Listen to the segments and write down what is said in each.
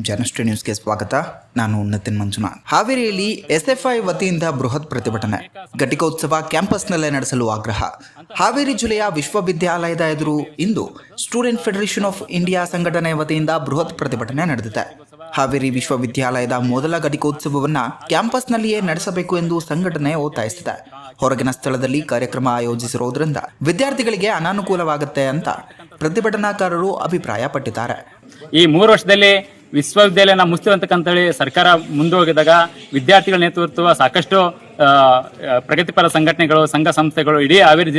ಜನಶ್ರೀ ನ್ಯೂಸ್ಗೆ ಸ್ವಾಗತ. ನಾನು ನಿತಿನ್ ಮಂಜುನಾಥ್. ಹಾವೇರಿಯಲ್ಲಿ ಎಸ್ಎಫ್ಐ ವತಿಯಿಂದ ಬೃಹತ್ ಪ್ರತಿಭಟನೆ, ಘಟಿಕೋತ್ಸವ ಕ್ಯಾಂಪಸ್ನಲ್ಲೇ ನಡೆಸಲು ಆಗ್ರಹ. ಹಾವೇರಿ ಜಿಲ್ಲೆಯ ವಿಶ್ವವಿದ್ಯಾಲಯದ ಎದುರು ಇಂದು ಸ್ಟೂಡೆಂಟ್ ಫೆಡರೇಷನ್ ಆಫ್ ಇಂಡಿಯಾ ಸಂಘಟನೆ ವತಿಯಿಂದ ಬೃಹತ್ ಪ್ರತಿಭಟನೆ ನಡೆದಿದೆ. ಹಾವೇರಿ ವಿಶ್ವವಿದ್ಯಾಲಯದ ಮೊದಲ ಘಟಿಕೋತ್ಸವವನ್ನು ಕ್ಯಾಂಪಸ್ನಲ್ಲಿಯೇ ನಡೆಸಬೇಕು ಎಂದು ಸಂಘಟನೆ ಒತ್ತಾಯಿಸಿದೆ. ಹೊರಗಿನ ಸ್ಥಳದಲ್ಲಿ ಕಾರ್ಯಕ್ರಮ ಆಯೋಜಿಸಿರುವುದರಿಂದ ವಿದ್ಯಾರ್ಥಿಗಳಿಗೆ ಅನಾನುಕೂಲವಾಗುತ್ತೆ ಅಂತ ಪ್ರತಿಭಟನಾಕಾರರು ಅಭಿಪ್ರಾಯಪಟ್ಟಿದ್ದಾರೆ. ಈ 3 ವರ್ಷದಲ್ಲಿ ವಿಶ್ವವಿದ್ಯಾಲಯನ ಮುಚ್ಚಿರುವಂತಕ್ಕಂತೇಳಿ ಸರ್ಕಾರ ಮುಂದೆ ಹೋಗಿದಾಗ ವಿದ್ಯಾರ್ಥಿಗಳ ನೇತೃತ್ವ ಸಾಕಷ್ಟು ಪ್ರಗತಿಪರ ಸಂಘಟನೆಗಳು, ಸಂಘ ಸಂಸ್ಥೆಗಳು ಇಡೀ ಹಾವೇರಿ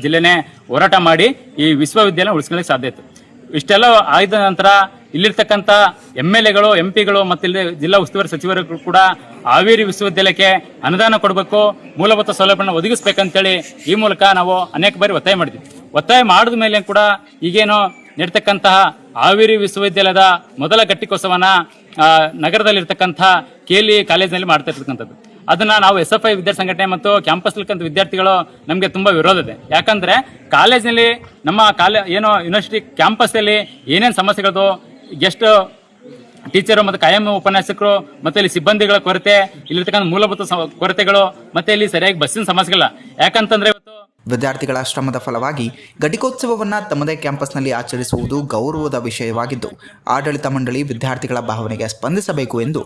ಜಿಲ್ಲೆನೇ ಹೋರಾಟ ಮಾಡಿ ಈ ವಿಶ್ವವಿದ್ಯಾಲಯ ಉಳಿಸ್ಕೊಳ್ಳಿಕ್ಕೆ ಸಾಧ್ಯ ಇತ್ತು. ಇಷ್ಟೆಲ್ಲ ಆದ ನಂತರ ಇಲ್ಲಿರ್ತಕ್ಕಂಥ MLAಗಳು, MP ಗಳು ಮತ್ತು ಇಲ್ಲಿ ಜಿಲ್ಲಾ ಉಸ್ತುವಾರಿ ಸಚಿವರು ಕೂಡ ಹಾವೇರಿ ವಿಶ್ವವಿದ್ಯಾಲಯಕ್ಕೆ ಅನುದಾನ ಕೊಡಬೇಕು, ಮೂಲಭೂತ ಸೌಲಭ್ಯಗಳನ್ನು ಒದಗಿಸಬೇಕಂತೇಳಿ ಈ ಮೂಲಕ ನಾವು ಅನೇಕ ಬಾರಿ ಒತ್ತಾಯ ಮಾಡಿದ್ವಿ. ಒತ್ತಾಯ ಮಾಡಿದ ಮೇಲೆ ಕೂಡ ಈಗೇನು ನೀಡ್ತಕ್ಕಂತಹ ಹಾವೇರಿ ವಿಶ್ವವಿದ್ಯಾಲಯದ ಮೊದಲ ಘಟಿಕೋತ್ಸವನ ನಗರದಲ್ಲಿರ್ತಕ್ಕಂಥ KLE ಕಾಲೇಜಿನಲ್ಲಿ ಮಾಡ್ತಾ ಇರ್ತಕ್ಕಂಥದ್ದು. ಅದನ್ನ ನಾವು SFI ವಿದ್ಯಾರ್ಥಿ ಸಂಘಟನೆ ಮತ್ತು ಕ್ಯಾಂಪಸ್ ವಿದ್ಯಾರ್ಥಿಗಳು ನಮಗೆ ತುಂಬಾ ವಿರೋಧ ಇದೆ. ಯಾಕಂದ್ರೆ ಕಾಲೇಜಿನಲ್ಲಿ ನಮ್ಮ ಯೂನಿವರ್ಸಿಟಿ ಕ್ಯಾಂಪಸ್ ಅಲ್ಲಿ ಏನೇನು ಸಮಸ್ಯೆಗಳು, ಗೆಸ್ಟ್ ಟೀಚರು ಮತ್ತು ಕಾಯಂ ಉಪನ್ಯಾಸಕರು ಮತ್ತೆ ಇಲ್ಲಿ ಸಿಬ್ಬಂದಿಗಳ ಕೊರತೆ, ಇಲ್ಲಿರ್ತಕ್ಕಂಥ ಮೂಲಭೂತ ಕೊರತೆಗಳು, ಮತ್ತೆ ಇಲ್ಲಿ ಸರಿಯಾಗಿ ಬಸ್ಸಿನ ಸಮಸ್ಯೆಗಳಿಲ್ಲ. ಯಾಕಂತಂದ್ರೆ ವಿದ್ಯಾರ್ಥಿಗಳ ಶ್ರಮದ ಫಲವಾಗಿ ಘಟಿಕೋತ್ಸವವನ್ನು ತಮ್ಮದೇ ಕ್ಯಾಂಪಸ್ನಲ್ಲಿ ಆಚರಿಸುವುದು ಗೌರವದ ವಿಷಯವಾಗಿದ್ದು, ಆಡಳಿತ ಮಂಡಳಿ ವಿದ್ಯಾರ್ಥಿಗಳ ಭಾವನೆಗೆ ಸ್ಪಂದಿಸಬೇಕು ಎಂದು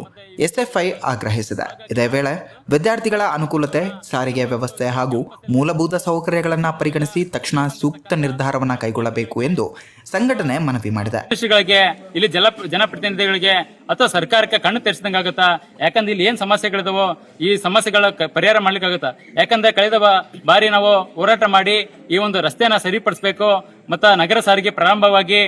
SFI ಆಗ್ರಹಿಸಿದೆ. ಇದೇ ವೇಳೆ ವಿದ್ಯಾರ್ಥಿಗಳ ಅನುಕೂಲತೆ, ಸಾರಿಗೆ ವ್ಯವಸ್ಥೆ ಹಾಗೂ ಮೂಲಭೂತ ಸೌಕರ್ಯಗಳನ್ನು ಪರಿಗಣಿಸಿ ತಕ್ಷಣ ಸೂಕ್ತ ನಿರ್ಧಾರವನ್ನು ಕೈಗೊಳ್ಳಬೇಕು ಎಂದು ಸಂಘಟನೆ ಮನವಿ ಮಾಡಿದೆ. ಇಲ್ಲಿ ಜನಪ್ರತಿನಿಧಿಗಳಿಗೆ ಅಥವಾ ಸರ್ಕಾರಕ್ಕೆ ಕಣ್ಣು ತೆರೆಸಿದಂಗಾಗುತ್ತಾ? ಯಾಕಂದ್ರೆ ಇಲ್ಲಿ ಏನ್ ಸಮಸ್ಯೆಗಳಿದಾವೋ ಈ ಸಮಸ್ಯೆಗಳ ಪರಿಹಾರ ಮಾಡ್ಲಿಕ್ಕಾಗುತ್ತಾ? ಯಾಕಂದ್ರೆ ಕಳೆದ ಬಾರಿ ನಾವು ಹೋರಾಟ ಮಾಡಿ ಈ ಒಂದು ರಸ್ತೆಯನ್ನ ಸರಿಪಡಿಸಬೇಕು ಮತ್ತು ನಗರ ಸಾರಿಗೆ ಪ್ರಾರಂಭವಾಗಿ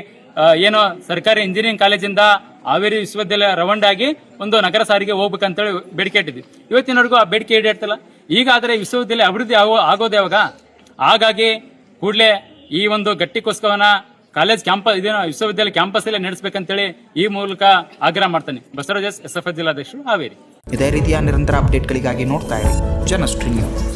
ಏನೋ ಸರ್ಕಾರಿ ಇಂಜಿನಿಯರಿಂಗ್ ಕಾಲೇಜಿಂದ ಹಾವೇರಿ ವಿಶ್ವವಿದ್ಯಾಲಯ ರೌಂಡ್ ಆಗಿ ಒಂದು ನಗರ ಸಾರಿಗೆ ಹೋಗ್ಬೇಕಂತೇಳಿ ಬೇಡಿಕೆ ಇಟ್ಟಿದ್ವಿ. ಇವತ್ತಿನವರೆಗೂ ಆ ಬೇಡಿಕೆ ಈಡೇರ್ತಿಲ್ಲ. ಈಗಾದ್ರೆ ವಿಶ್ವವಿದ್ಯಾಲಯ ಅಭಿವೃದ್ಧಿ ಆಗೋದು ಯಾವಾಗ? ಹಾಗಾಗಿ ಕೂಡಲೇ ಈ ಒಂದು ಘಟಿಕೋತ್ಸವನ ಕಾಲೇಜ್ ಕ್ಯಾಂಪಸ್ ವಿಶ್ವವಿದ್ಯಾಲಯ ಕ್ಯಾಂಪಸ್ ಅಲ್ಲೇ ನಡೆಸಬೇಕಂತೇಳಿ ಈ ಮೂಲಕ ಆಗ್ರಹ ಮಾಡ್ತಾನೆ. ಬಸವರಾಜ್, SFI ಜಿಲ್ಲಾಧ್ಯಕ್ಷರು, ಹಾವೇರಿ. ಇದೇ ರೀತಿಯ ನಿರಂತರ ಅಪ್ಡೇಟ್ಗಳಿಗಾಗಿ ನೋಡ್ತಾ ಇರಿ ಜನಶ್ರೀ ನ್ಯೂಸ್.